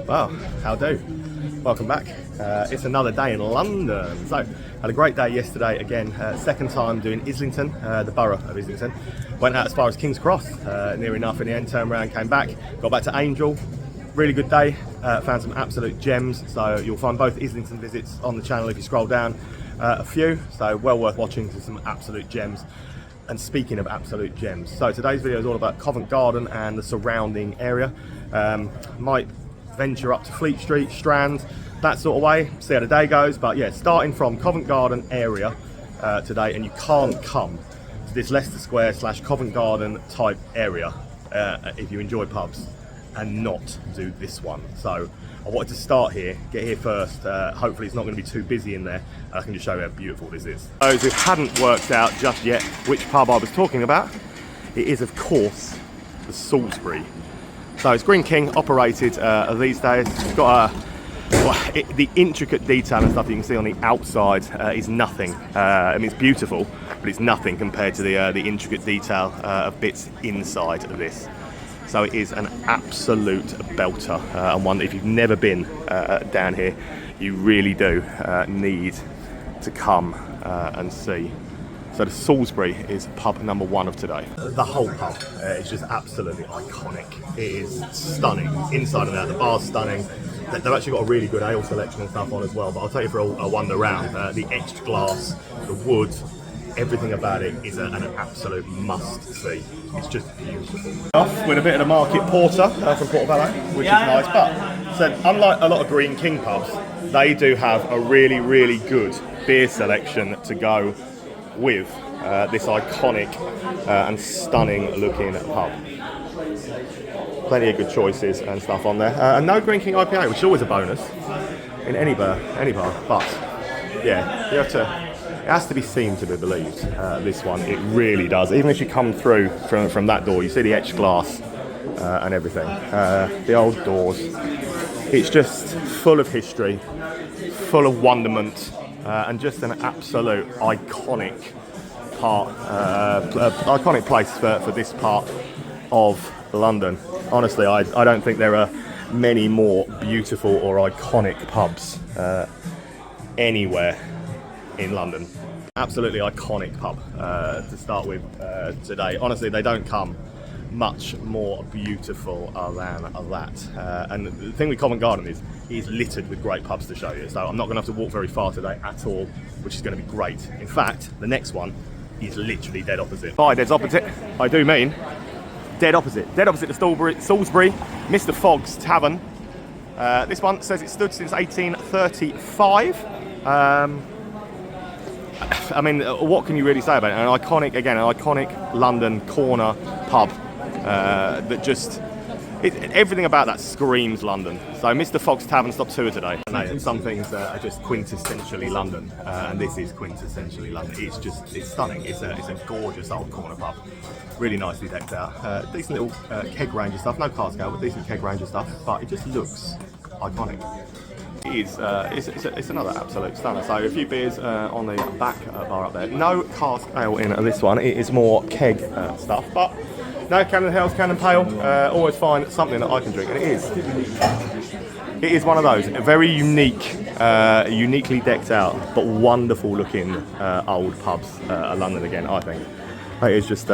Well, how do? Welcome back. It's another day in London. So, had a great day yesterday again. Second time doing Islington, the borough of Islington. Went out as far as King's Cross, near enough in the end, turned around, came back, got back to Angel. Really good day, found some absolute gems. So you'll find both Islington visits on the channel if you scroll down a few. So well worth watching, to some absolute gems. And speaking of absolute gems, so today's video is all about Covent Garden and the surrounding area. Might venture up to Fleet Street, Strand, that sort of way, see how the day goes. But yeah, starting from Covent Garden area today, and you can't come to this Leicester Square / Covent Garden type area if you enjoy pubs and not do this one. So I wanted to start here, get here first. Hopefully it's not going to be too busy in there, and I can just show you how beautiful this is. Those who hadn't worked out just yet which pub I was talking about, it is of course the Salisbury. So it's Green King operated these days. It's got the intricate detail and stuff you can see on the outside is nothing. I mean, it's beautiful, but it's nothing compared to the intricate detail of bits inside of this. So it is an absolute belter, and one that if you've never been down here, you really do need to come and see. So the Salisbury is pub number one of today. The whole pub is just absolutely iconic. It is stunning, inside and out. The bar's stunning. They've actually got a really good ale selection and stuff on as well, but I'll take you for a wander around. The etched glass, the wood, everything about it is an absolute must-see. It's just beautiful. Off with a bit of the Market Porter from Portobello, which is nice. But so unlike a lot of Green King pubs, they do have a really, really good beer selection to go with this iconic and stunning looking pub. Plenty of good choices and stuff on there. And no Green King IPA, which is always a bonus in any bar. But yeah, you have to. It has to be seen to be believed, this one. It really does. Even as you come through from that door, you see the etched glass and everything. The old doors. It's just full of history, full of wonderment, and just an absolute iconic iconic place for this part of London. Honestly, I don't think there are many more beautiful or iconic pubs anywhere in London. Absolutely iconic pub to start with today. Honestly, they don't come much more beautiful than that. And the thing with Covent Garden is littered with great pubs to show you. So I'm not going to have to walk very far today at all, which is going to be great. In fact, the next one is literally dead opposite. By dead opposite, I do mean dead opposite. Dead opposite the Salisbury, Mr. Fogg's Tavern. This one says it stood since 1835. I mean, what can you really say about it? An iconic London corner pub that just, everything about that screams London. So Mr. Fogg's Tavern stopped tour today. And some things are just quintessentially London, and this is quintessentially London. It's stunning. It's a gorgeous old corner pub. Really nicely decked out. Decent little keg range of stuff. No car scale, but decent keg range of stuff. But it just looks iconic. It's another absolute stunner. So a few beers on the back bar up there. No cask ale in this one. It is more keg stuff, but no Cannon Hells, Cannon Pale. Always find something that I can drink, and it is one of those very unique, uniquely decked out but wonderful looking old pubs of London again. I think it is just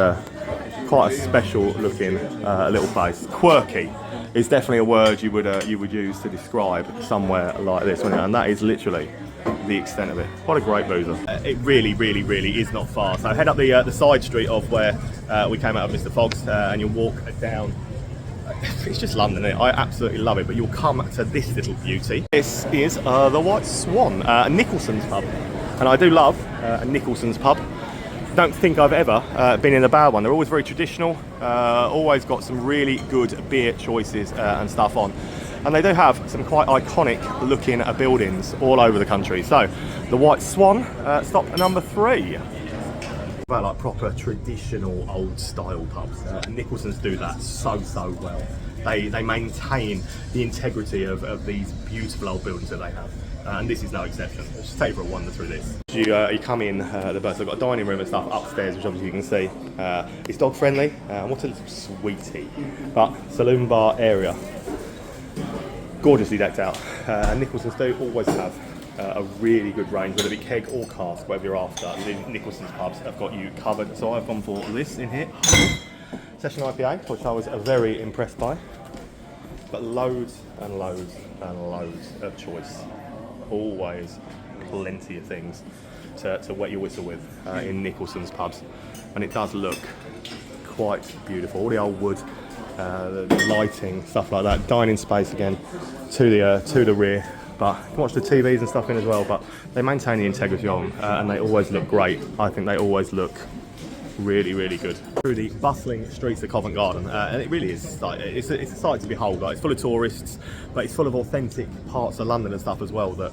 quite a special looking little place. Quirky is definitely a word you would use to describe somewhere like this, wouldn't it? And that is literally the extent of it. What a great boozer. It really, really, really is not far. So head up the side street of where we came out of Mr. Fogg's, and you'll walk down. It's just London, isn't it? I absolutely love it, but you'll come to this little beauty. This is the White Swan, Nicholson's pub. And I do love a Nicholson's pub. Don't think I've ever been in a bad one. They're always very traditional, always got some really good beer choices and stuff on. And they do have some quite iconic looking buildings all over the country. So the White Swan, stop at number 3. Well, like proper traditional old style pubs. Nicholson's do that so well. They maintain the integrity of these beautiful old buildings that they have. And this is no exception. Let's just take you for a wander through this. You come in the birds. They've got a dining room and stuff upstairs, which obviously you can see. It's dog friendly. What a little sweetie. But saloon bar area. gorgeously decked out. Nicholson's do always have a really good range, whether it be keg or cask, whatever you're after. The Nicholson's pubs have got you covered. So I've gone for this in here, Session IPA, which I was very impressed by. But loads and loads and loads of choice. Always plenty of things to wet your whistle with in Nicholson's pubs, and it does look quite beautiful. All the old wood, the lighting, stuff like that. Dining space again to the rear, but you can watch the TVs and stuff in as well. But they maintain the integrity of them, and they always look great. I think they always look really, really good. Through the bustling streets of Covent Garden, and it really is like it's a sight to behold. Like, it's full of tourists, but it's full of authentic parts of London and stuff as well that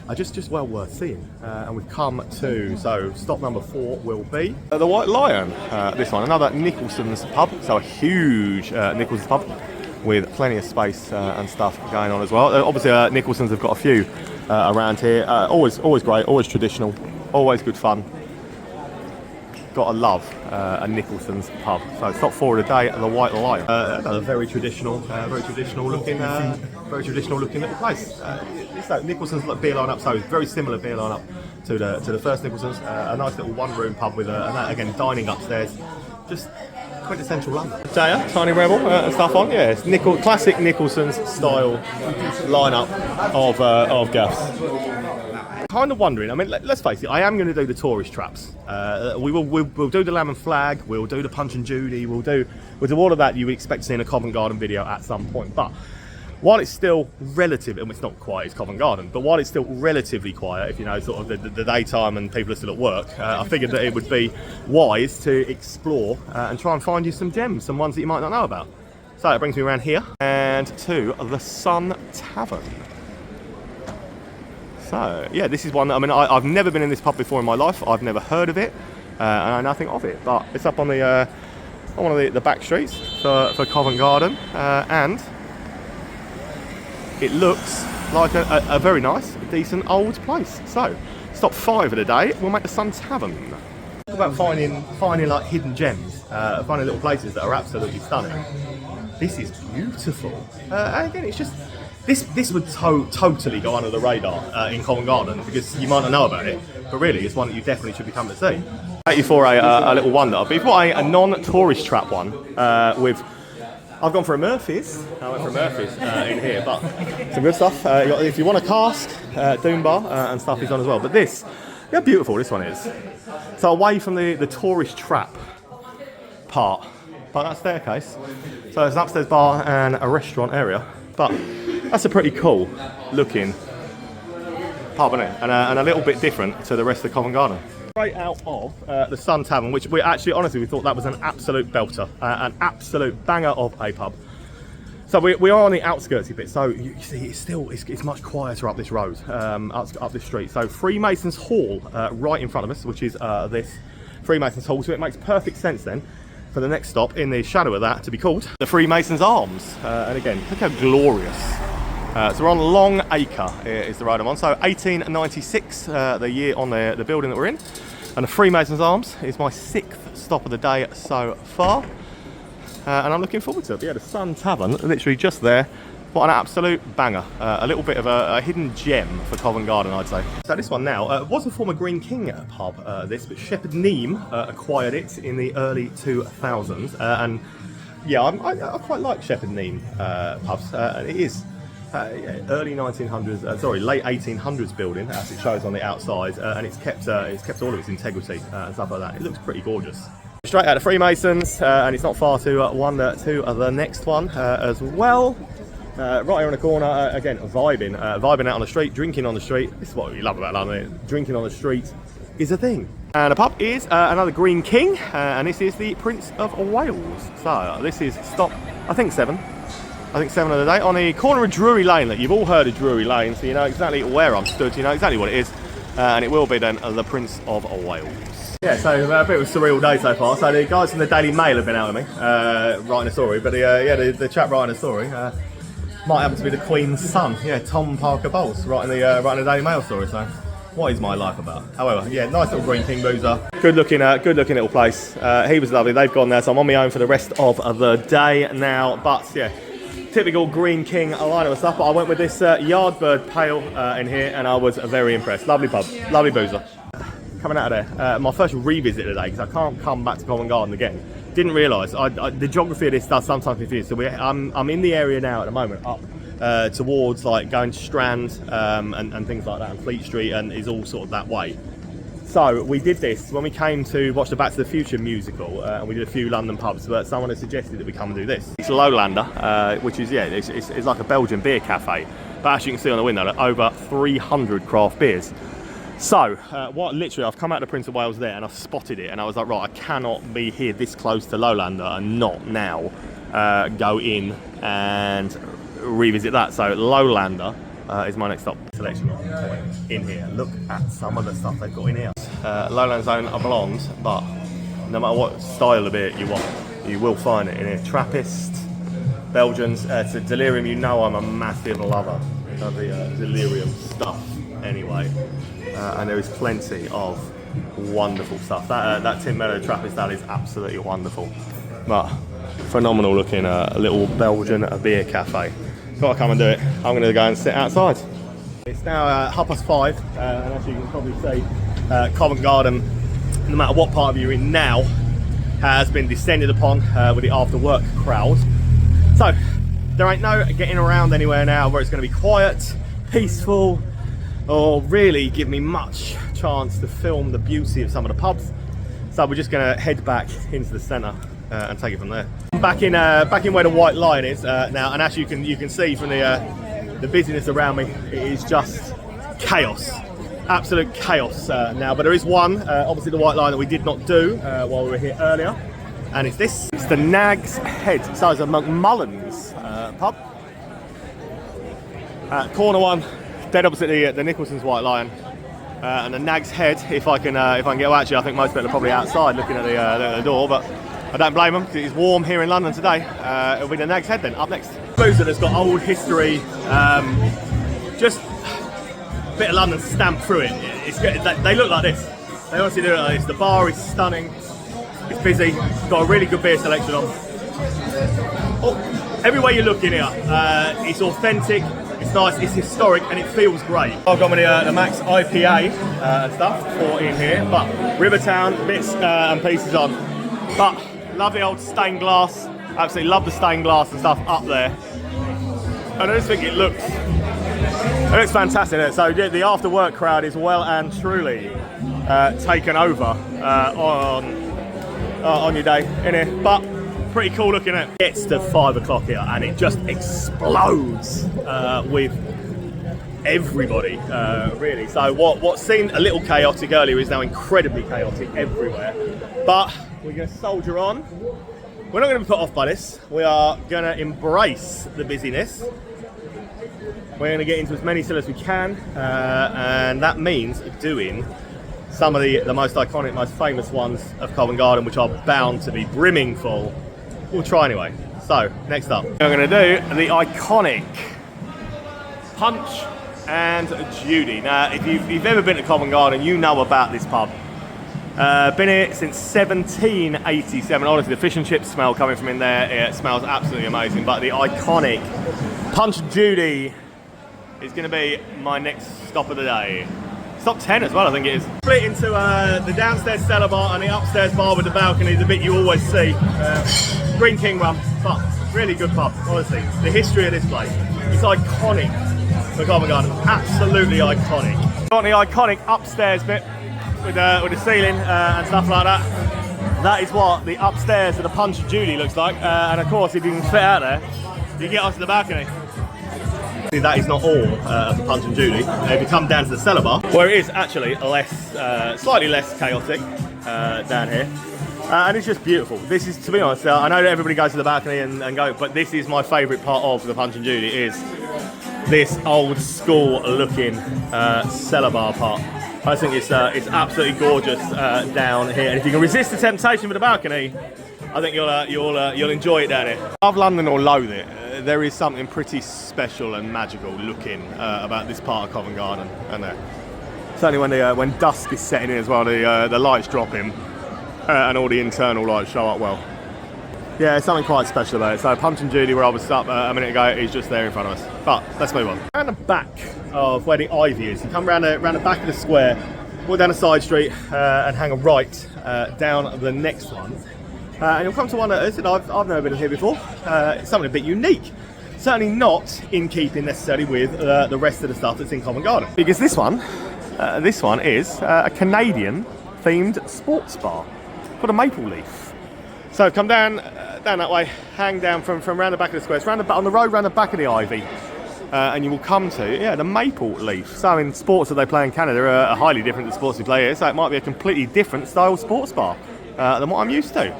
are just well worth seeing. And we've come to, so stop number 4 will be the White Lion. This one, another Nicholson's pub, so a huge Nicholson's pub with plenty of space and stuff going on as well. Obviously, Nicholson's have got a few around here. Always great, always traditional, always good fun. Gotta love a Nicholson's pub. So stop 4 of the day at the White Lion. Another very traditional looking little place. It's like Nicholson's beer line-up, so very similar beer line-up to the first Nicholson's. A nice little one-room pub with again dining upstairs. Just quintessential London. Jaya, Tiny Rebel and stuff on. Yeah, it's classic Nicholson's style line-up of gaffs. Kind of wondering, I mean, let's face it, I am going to do the tourist traps. We'll do the Lamb and Flag, we'll do the Punch and Judy, we'll do all of that you would expect to see in a Covent Garden video at some point. But while it's still relative, and it's not quite as Covent Garden, but while it's still relatively quiet, if you know, sort of the daytime and people are still at work, I figured that it would be wise to explore and try and find you some gems, some ones that you might not know about. So it brings me around here and to the Sun Tavern. So yeah, this is one that, I mean, I've never been in this pub before in my life. I've never heard of it, and I know nothing of it. But it's up on the on one of the back streets for Covent Garden, and it looks like a very nice, decent old place. So stop 5 of the day, we'll make the Sun Tavern. Talk about finding like hidden gems, finding little places that are absolutely stunning. This is beautiful. And again, it's just. This would totally go under the radar in Covent Garden because you might not know about it, but really it's one that you definitely should be coming to see. Take you for a little wonder. But before a non-tourist trap one with, I've gone for a Murphy's. I went for a Murphy's in here, but some good stuff. If you want a cask, Doom Bar and stuff is on as well. But this, how beautiful this one is. So away from the tourist trap part, by that staircase. So there's an upstairs bar and a restaurant area, but that's a pretty cool looking pub, isn't it? And a little bit different to the rest of Covent Garden. Straight out of the Sun Tavern, which we actually, honestly, we thought that was an absolute belter, an absolute banger of a pub. So we are on the outskirtsy bit, so you see it's much quieter up this road, up this street. So Freemasons Hall right in front of us, which is this Freemasons Hall, so it makes perfect sense then for the next stop in the shadow of that to be called the Freemasons Arms. And again, look how glorious. So we're on Long Acre is the road I'm on. So 1896, the year on the building that we're in. And the Freemasons Arms is my 6th stop of the day so far. And I'm looking forward to it. But yeah, the Sun Tavern, literally just there. What an absolute banger. A little bit of a hidden gem for Covent Garden, I'd say. So this one now was a former Green King pub, but Shepherd Neame acquired it in the early 2000s. And yeah, I quite like Shepherd Neame pubs. It is early 1900s, late 1800s building, as it shows on the outside, and it's kept all of its integrity and stuff like that. It looks pretty gorgeous. Straight out of Freemasons, and it's not far to wander to the next one as well. Right here on the corner, again, vibing out on the street, drinking on the street. This is what we love about London, drinking on the street is a thing. And the pub is another Green King, and this is the Prince of Wales. So this is stop, I think 7 of the day, on the corner of Drury Lane. That you've all heard of Drury Lane, so you know exactly where I'm stood, you know exactly what it is, and it will be then the Prince of Wales. Yeah, so a bit of a surreal day so far. So the guys from the Daily Mail have been out with me, writing a story, but the chap writing a story might happen to be the Queen's son. Yeah, Tom Parker Bowles, writing the Daily Mail story. So what is my life about? However, yeah, nice little Green King boozer. Good looking little place. He was lovely. They've gone now, so I'm on my own for the rest of the day now. But yeah, typical Green King lineup and stuff, but I went with this Yardbird Pale in here, and I was very impressed. Lovely pub, lovely boozer. Coming out of there, my first revisit today, because I can't come back to Covent Garden again. Didn't realise, the geography of this does sometimes confuse. So I'm in the area now at the moment, up towards like going to Strand and things like that, and Fleet Street, and is all sort of that way. So we did this when we came to watch the Back to the Future musical, and we did a few London pubs, but someone had suggested that we come and do this. It's Lowlander, which is, yeah, it's like a Belgian beer cafe, but as you can see on the window, like over 300 craft beers. So, literally, I've come out to Prince of Wales there and I've spotted it, and I was like, right, I cannot be here this close to Lowlander and not now go in and revisit that. So, Lowlander is my next stop. Selection in here. Look at some of the stuff they've got in here. Lowlander's own a blonde, but no matter what style of beer you want, you will find it in here. Trappist, Belgians, it's a Delirium. You know I'm a massive lover of the Delirium stuff anyway. And there is plenty of wonderful stuff. That Tin Meadow Trappist, that is absolutely wonderful. But phenomenal looking little Belgian beer cafe. Got to come and do it. I'm going to go and sit outside. It's now 5:30, and as you can probably see, Covent Garden, no matter what part of you're in now, has been descended upon with the after work crowd. So there ain't no getting around anywhere now where it's going to be quiet, peaceful, or really give me much chance to film the beauty of some of the pubs. So we're just going to head back into the centre and take it from there. Back in where the White Lion is now, and as you can see from the busyness around me, it is just chaos, absolute chaos now. But there is one, obviously the White Lion, that we did not do while we were here earlier, and it's this. It's the Nag's Head. So it's a McMullen's pub, corner one. Dead opposite the Nicholson's White Lion, and the Nag's Head. If I can get, well, actually, I think most people are probably outside looking at the door, but I don't blame them because it's warm here in London today. It'll be the Nag's Head then. Up next, boozer that's got old history, just a bit of London stamped through it. It's good. They look like this. They honestly do look like this. The bar is stunning. It's busy. It's got a really good beer selection on. Oh, everywhere you look in here, it's authentic. It's nice, it's historic, and it feels great. I've got me the Max IPA and stuff for in here, but Rivertown, bits and pieces on. But lovely old stained glass, absolutely love the stained glass and stuff up there. And I just think it looks fantastic. So the after work crowd is well and truly taken over on your day in here. But pretty cool looking at it. Gets to 5 o'clock here and it just explodes with everybody, really. So what seemed a little chaotic earlier is now incredibly chaotic everywhere. But we're going to soldier on. We're not going to be put off by this. We are going to embrace the busyness. We're going to get into as many still as we can, and that means doing some of the most iconic, most famous ones of Covent Garden, which are bound to be brimming full. We'll try anyway. So, next up, we're going to do the iconic Punch and Judy. Now, if you've ever been to Covent Garden, you know about this pub. Been here since 1787. Honestly, the fish and chips smell coming from in there, it smells absolutely amazing. But the iconic Punch and Judy is going to be my next stop of the day. Stop 10 as well, I think it is. Split into the downstairs cellar bar and the upstairs bar with the balcony, the bit you always see. Green King one, but really good pub, honestly. The history of this place, it's iconic for Covent Garden, absolutely iconic. Got the iconic upstairs bit with the ceiling and stuff like that. That is what the upstairs of the Punch and Judy looks like. And of course, if you can fit out there, you get onto the balcony. That is not all of the Punch and Judy. If you come down to the cellar bar, where it is actually slightly less chaotic down here. And it's just beautiful. This is, to be honest, I know that everybody goes to the balcony and go, but this is my favourite part of the Punch and Judy, is this old school looking cellar bar part. I think it's absolutely gorgeous down here. And if you can resist the temptation with the balcony, I think you'll enjoy it down here. Love London or loathe it, there is something pretty special and magical looking about this part of Covent Garden. And certainly when dusk is setting in as well, the lights drop in and all the internal lights show up well. Yeah, there's something quite special about it. So Punch and Judy, where I was stopped a minute ago, is just there in front of us. But let's move on. Around the back of where the Ivy is, you come round the back of the square, walk down a side street and hang a right down the next one. And you'll come to one that is, I've never been here before. It's something a bit unique. Certainly not in keeping necessarily with the rest of the stuff that's in Covent Garden. Because this one is a Canadian-themed sports bar called a Maple Leaf. So come down that way, hang down from round the back of the square. It's on the road round the back of the Ivy, and you will come to the Maple Leaf. So in sports that they play in Canada are highly different to sports we play here. So it might be a completely different style sports bar than what I'm used to.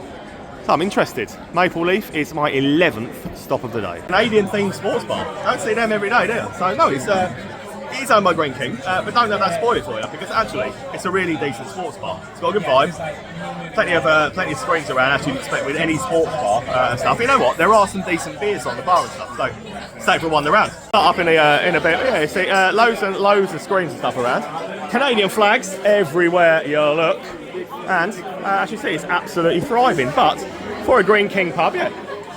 So I'm interested. Maple Leaf is my 11th stop of the day. Canadian-themed sports bar. Don't see them every day, do you? So no, it is owned by Green King, but don't let that spoil it for you, because actually it's a really decent sports bar. It's got a good vibe, plenty of screens around, as you'd expect with any sports bar and stuff. You know what? There are some decent beers on the bar and stuff, so stay for one around. Start up in a bit. Yeah, you see loads of screens and stuff around. Canadian flags everywhere you look, and as you see, it's absolutely thriving. But for a Green King pub,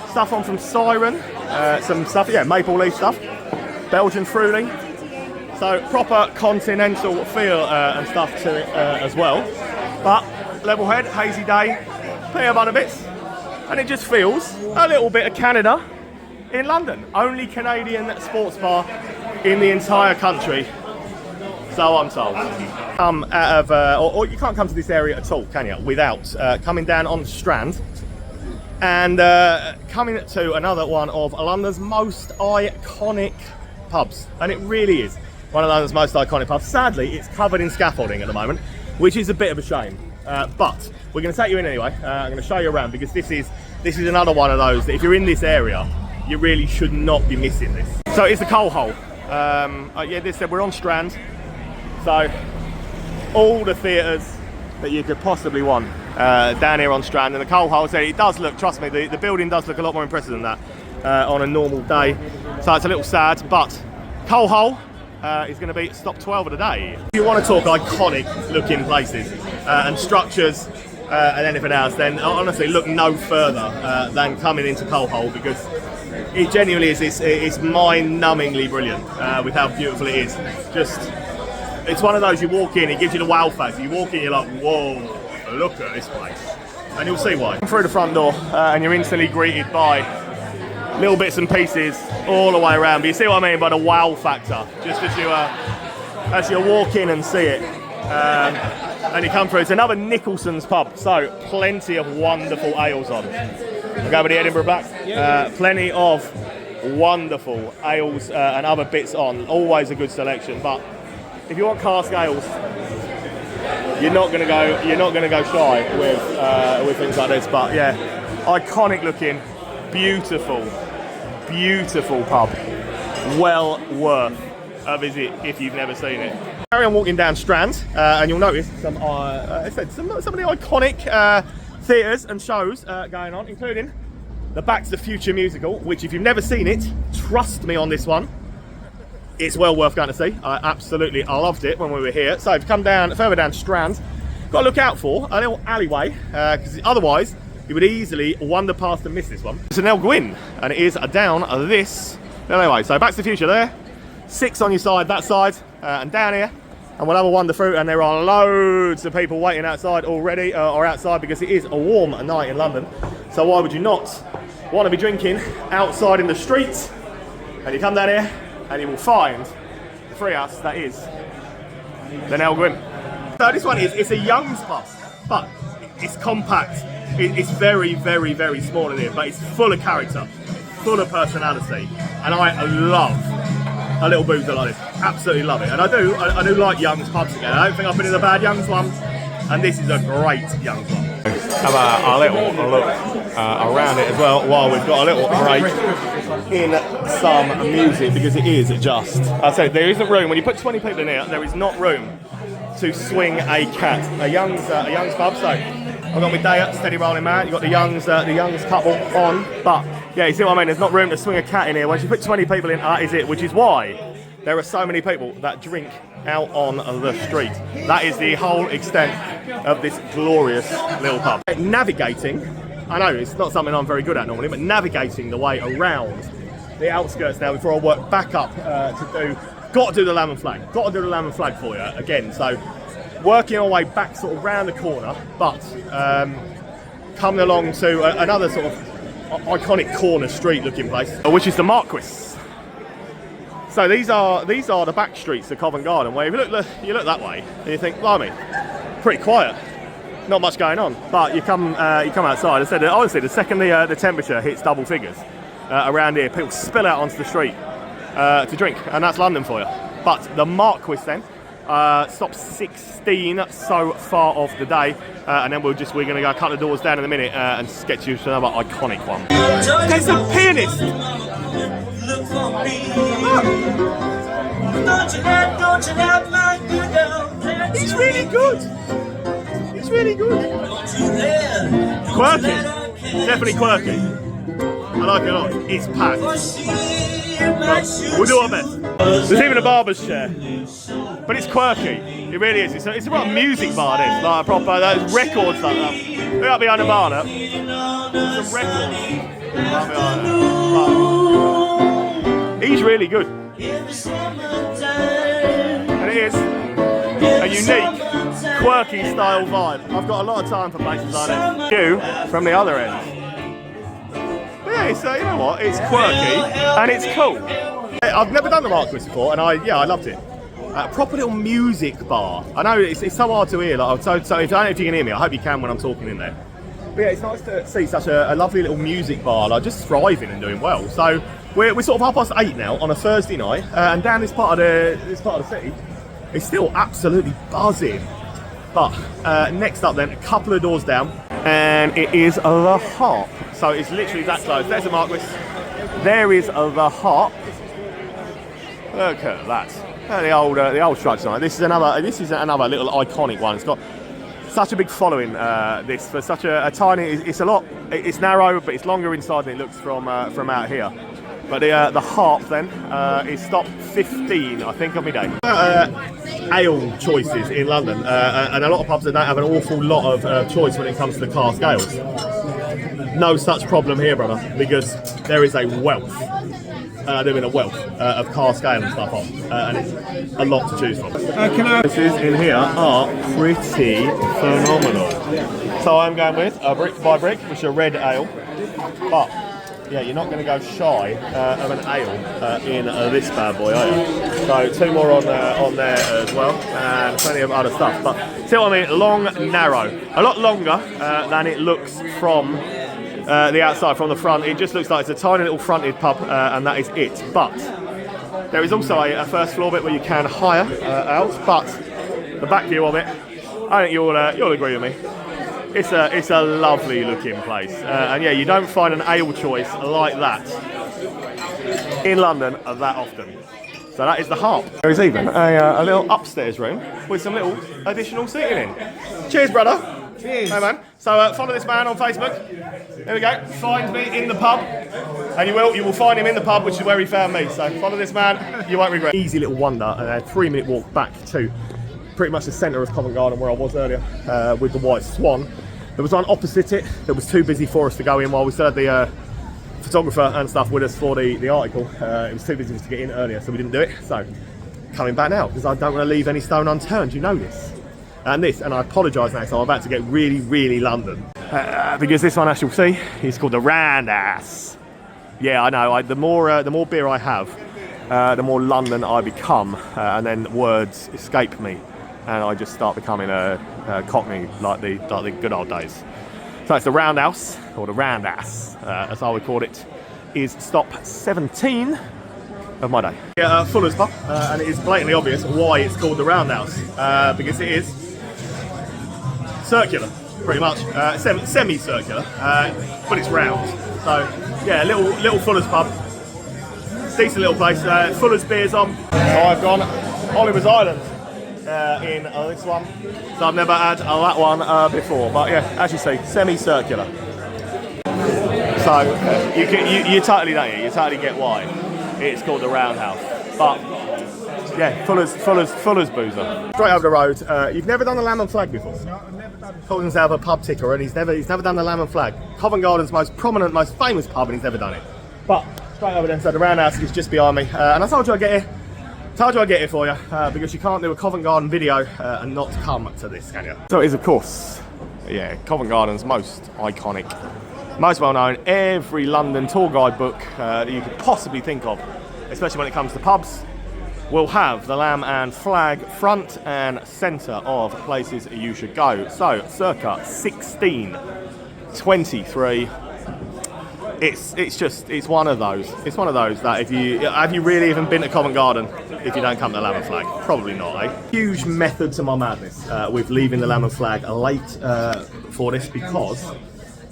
stuff on from Siren, some stuff, Maple Leaf stuff, Belgian fruity. So proper continental feel and stuff to it as well. But level head, hazy day, plenty of other bits. And it just feels a little bit of Canada in London. Only Canadian sports bar in the entire country. So I'm told. Come out of, or you can't come to this area at all, can you? Without coming down on Strand and coming to another one of London's most iconic pubs. And it really is one of London's most iconic pubs. Sadly, it's covered in scaffolding at the moment, which is a bit of a shame. But we're going to take you in anyway. I'm going to show you around, because this is another one of those that if you're in this area, you really should not be missing this. So it's the Coal Hole. We're on Strand. So all the theatres that you could possibly want down here on Strand. And the Coal Hole, so it does look, trust me, the building does look a lot more impressive than that on a normal day. So it's a little sad, but Coal Hole is going to be stop 12 of the day. If you want to talk iconic looking places and structures and anything else, then honestly look no further than coming into Coal Hole, because it genuinely is, it's mind-numbingly brilliant with how beautiful it is. It's one of those, you walk in, it gives you the wow factor. You walk in, you're like, whoa, look at this place. And you'll see why. Come through the front door and you're instantly greeted by little bits and pieces all the way around. But you see what I mean by the wow factor, just as you walk in and see it. And you come through, it's another Nicholson's pub, so plenty of wonderful ales on. I'll go with the Edinburgh Black. Plenty of wonderful ales and other bits on. Always a good selection. But if you want cask ales, you're not going to go shy with things like this. But yeah, iconic looking, beautiful pub. Well worth a visit if you've never seen it. Carry on walking down Strand, and you'll notice some of the iconic theatres and shows going on, including the Back to the Future musical, which if you've never seen it, trust me on this one, it's well worth going to see. I loved it when we were here. So if you come down further down Strand, got to look out for a little alleyway, because otherwise you would easily wander past and miss this one. It's an El Gwyn, and it is down this alleyway. So Back to the Future there, 6 on your side, that side, and down here. And we'll have a wander through, and there are loads of people waiting outside already, or outside, because it is a warm night in London. So why would you not want to be drinking outside in the street? And you come down here, and you will find the free house that is the El Gwyn. So this one it's a Young's pub, but it's compact. It's very, very, very small in here, but it's full of character, full of personality, and I love a little boozer like this. Absolutely love it. And I do like Young's pubs again. I don't think I've been in a bad Young's one, and this is a great Young's one. Have a little look around it as well, while we've got a little break in some music, because it is just, I said, there isn't room, when you put 20 people in here, there is not room to swing a cat. A Young's pub, so I've got my day up, steady rolling man, you've got the Young's couple on, but yeah, you see what I mean, there's not room to swing a cat in here. Once you put 20 people in, that is it, which is why there are so many people that drink out on the street. That is the whole extent of this glorious little pub. Navigating I know it's not something I'm very good at normally, but navigating the way around the outskirts now before I work back up got to do the lamb and flag. Got to do the lamb and flag for you again. So working our way back sort of round the corner, but coming along to another sort of iconic corner street looking place, which is the Marquis. So these are the back streets of Covent Garden, where if you look that way and you think, blimey, pretty quiet, not much going on. But you come outside. I said honestly, the second the temperature hits double figures around here, people spill out onto the street to drink, and that's London for you. But the Marquis then stops 16 so far of the day, and then we're going to go a couple of doors down in a minute and get you to another iconic one. There's a pianist. Look for me. Don't you have my good girl? He's really good. He's really good. Quirky. Definitely quirky. I like it a lot. It's packed. We'll do our best. There's even a barber's chair. But it's quirky. It really is. It's a right music bar, this. Like a proper, those records like that. Look up behind the bar now. Some records. Right behind there. He's really good. And it is a unique, quirky style vibe. I've got a lot of time for places like this. You from the other end. But yeah, so you know what? It's quirky and it's cool. I've never done the Marquis before, and I loved it. Proper little music bar. I know it's so hard to hear. Like, so if I don't know if you can hear me, I hope you can when I'm talking in there. But yeah, it's nice to see such a lovely little music bar, like just thriving and doing well. So we're sort of 8:30 now on a Thursday night, and down this part of the city, it's still absolutely buzzing. But next up then, a couple of doors down, and it is the Harp. So it's literally that close. There's the Marquis. There is the Harp. Look at that. The old structure. This is another little iconic one. It's got such a big following. This for such a tiny. It's narrow, but it's longer inside than it looks from out here. But the Harp then is stop 15, I think, on my day. Ale choices in London, and a lot of pubs that don't have an awful lot of choice when it comes to the cask ales. No such problem here, brother, because there is a wealth. They're in a wealth of cask ale and stuff on, and it's a lot to choose from. Prices in here are pretty phenomenal. So I'm going with a brick by brick, which is a red ale, but yeah, you're not going to go shy of an ale in this bad boy, are you? So 2 more on there as well, and plenty of other stuff. But see what I mean? Long, narrow, a lot longer than it looks from the outside. From the front, it just looks like it's a tiny little fronted pub, and that is it. But there is also a first floor bit where you can hire out, but the back view of it, I think you'll agree with me. It's a lovely looking place, and yeah, you don't find an ale choice like that in London that often. So that is the Harp. There is even a little upstairs room with some little additional seating in. Cheers, brother. Cheers. Hey, man. So follow this man on Facebook. There we go. Find me in the pub, and you will find him in the pub, which is where he found me. So follow this man. You won't regret. Easy little wonder. A 3-minute walk back to pretty much the centre of Covent Garden where I was earlier with the White Swan. There was one opposite it that was too busy for us to go in while we still had the photographer and stuff with us for the article. It was too busy to get in earlier, so we didn't do it. So coming back now because I don't want to leave any stone unturned. You know this. And I apologise now, so I'm about to get really, really London. Because this one, as you'll see, is called the Roundhouse. Yeah, I know, the more beer I have, the more London I become, and then words escape me, and I just start becoming a Cockney like the good old days. So it's the Roundhouse, or the Roundhouse, as I would call it, is stop 17 of my day. Yeah, Fuller's pub, and it is blatantly obvious why it's called the Roundhouse, because it is circular, pretty much, semi-circular, but it's round. So yeah, little Fuller's pub, decent little place. Fuller's beers on. So I've gone Oliver's Island in this one. So I've never had that one before, but yeah, as you see, semi-circular. So you totally don't you? You totally get why it's called the Roundhouse. But Yeah, Fuller's boozer. Straight over the road. You've never done the lamb and flag before? No, I've never done it. Calls himself a pub ticker, and he's never done the lamb and flag. Covent Garden's most prominent, most famous pub, and he's never done it. But straight over there, so the Roundhouse is just behind me, and I told you I'd get here. Told you I'd get here for you, because you can't do a Covent Garden video and not come to this, can you? So it is, of course, yeah, Covent Garden's most iconic, most well-known, every London tour guide book that you could possibly think of, especially when it comes to pubs, will have the lamb and flag front and centre of places you should go. So, circa 1623. It's one of those. It's one of those that have you really even been to Covent Garden if you don't come to the lamb and flag? Probably not, eh? Huge method to my madness with leaving the lamb and flag late for this, because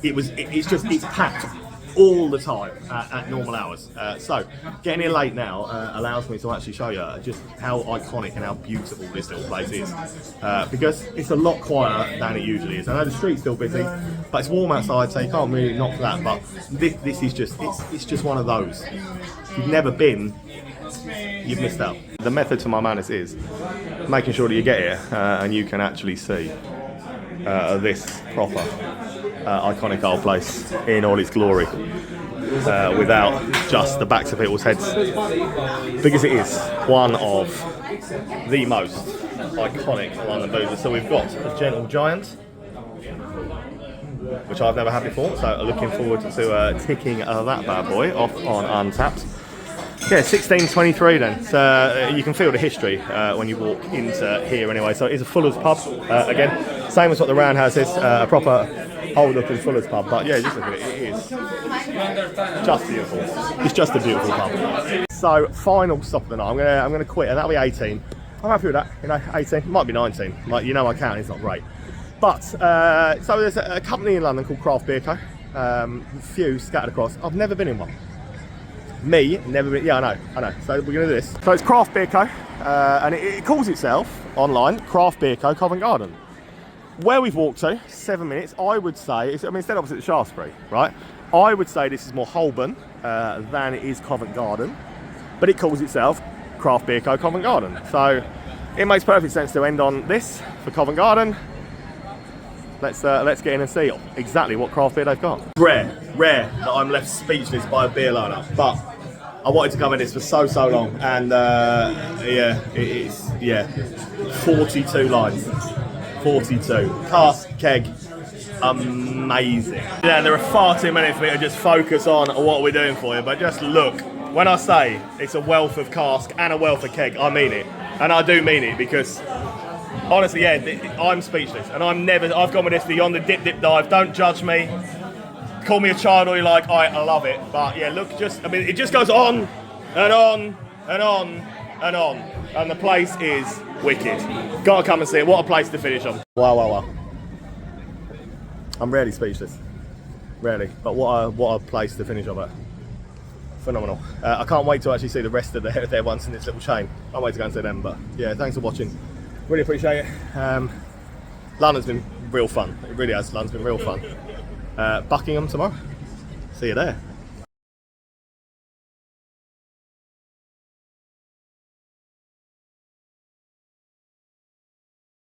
it's packed all the time at normal hours. So getting here late now allows me to actually show you just how iconic and how beautiful this little place is, because it's a lot quieter than it usually is. I know the street's still busy, but it's warm outside, so you can't really knock that. But this is just it's just one of those. If you've never been, you've missed out. The method to my madness is making sure that you get here and you can actually see this proper iconic old place in all its glory, without just the backs of people's heads, because it is one of the most iconic London boozers. So we've got a Gentle Giant, which I've never had before, so looking forward to ticking that bad boy off on Untapped. Yeah, 1623 then. So you can feel the history when you walk into here anyway. So it is a Fuller's pub, again, same as what the Roundhouse is, a proper old-looking Fuller's pub. But yeah, just look at it, it is just beautiful. It's just a beautiful pub. So final stop of the night. I'm gonna quit, and that'll be 18. I'm happy with that. 18. It might be 19. Like, my count is not great. But so there's a company in London called Craft Beer Co. Few scattered across. I've never been in one. Me, never been. Yeah, I know. So we're going to do this. So it's Craft Beer Co. And it calls itself online Craft Beer Co. Covent Garden. Where we've walked to, 7 minutes, I would say, it's dead opposite the Salisbury, right? I would say this is more Holborn than it is Covent Garden, but it calls itself Craft Beer Co. Covent Garden. So it makes perfect sense to end on this for Covent Garden. Let's get in and see exactly what craft beer they've got. Rare that I'm left speechless by a beer lineup, but I wanted to come in this for so long, and yeah, it is, yeah, 42 lines, 42 cask, keg, amazing. Yeah, there are far too many for me to just focus on what we're doing for you, but just look. When I say it's a wealth of cask and a wealth of keg, I mean it, and I do mean it, because honestly, yeah, I'm speechless, and I've gone with this beyond the dip dive. Don't judge me. Call me a child all you like. I love it. But yeah, look, it just goes on and on and on and on. And the place is wicked. Gotta come and see it. What a place to finish on. Wow. I'm rarely speechless. Rarely. But what a place to finish off at. Phenomenal. I can't wait to actually see the rest of their ones in this little chain. Can't wait to go and see them. But yeah, thanks for watching. Really appreciate it. London's been real fun. It really has. London's been real fun. Buckingham tomorrow. See you there.